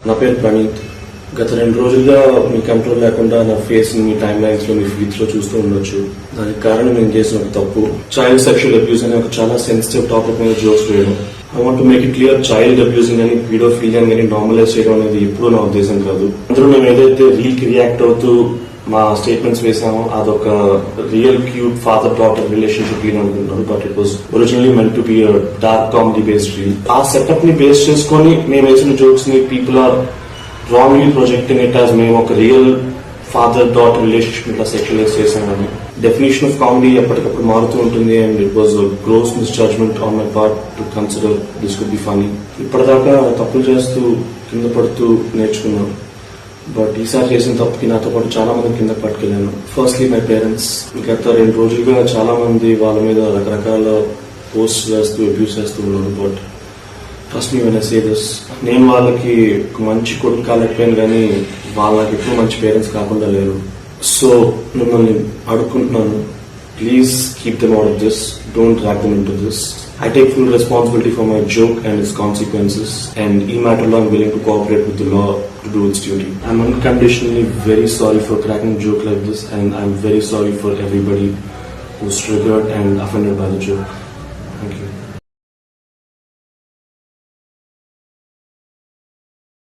నా పేరు ప్రణీత్. గత 2 రోజులుగా మీ కంట్రోల్ లేకుండా నా ఫేస్ మీ టైమ్ లైన్స్ లో మీ ఫీడ్స్ లో చూస్తూ ఉండొచ్చు. దానికి కారణం నేను చేసిన ఒక తప్పు, చైల్డ్ సెక్షువల్ అబ్యూస్ అనే ఒక చాలా సెన్సిటివ్ టాపిక్ మీద జోక్స్ వేయడం. I want to make it clear, child abusing అని పీడోఫీలియా అని నార్మలైజ్ చేయడం అనేది ఎప్పుడూ నా ఉద్దేశం కాదు. అందరూ మేము ఏదైతే రీల్ కి రియాక్ట్ అవుతూ మా స్టేట్మెంట్స్ వేసామో అదొక real cute father daughter relationship reel అనుకుంటున్నారు, but it was originally meant to be dark comedy based reel. ఆ సెటప్ ని బేస్ చేసుకొని మేము వేసిన జోక్స్ ని people are wrongly projecting it as మేము ఒక రియల్ ఫాదర్ డాటర్ రిలేషన్షిప్ ఇట్లా సెక్షువలైజ్ చేశామని. డెఫినేషన్ ఆఫ్ కామెడీ ఎప్పటికప్పుడు మారుతూ ఉంటుంది and it was gross misjudgement on my part to consider this could be funny. ఇప్పటిదాకా తప్పులు చేస్తూ కింద పడుతూ నేర్చుకున్నాను, బట్ ఈసారి చేసిన తప్పుకి నాతో పాటు చాలా మంది కింద పట్టుకెళ్ళాను. Firstly my parents. గత 2 రోజులుగా చాలా మంది వాళ్ళ మీద రకరకాల పోస్ట్ చేస్తూ అబ్యూస్ చేస్తూ ఉన్నారు, but trust me when I say this, నేను వాళ్ళకి మంచి కొడుకు కాలేకపోయాను కానీ వాళ్ళకి ఎక్కువ మంచి పేరెంట్స్ కాకుండా లేరు. సో మిమ్మల్ని అడుక్కుంటున్నాను, please keep them out of this, don't drag them into this. I take full responsibility for my joke and its consequences, and in matter law I'm willing to cooperate with the law to do its duty. I'm unconditionally very sorry for cracking a joke like this, and I'm very sorry for everybody who's triggered and offended by the joke. Thank you.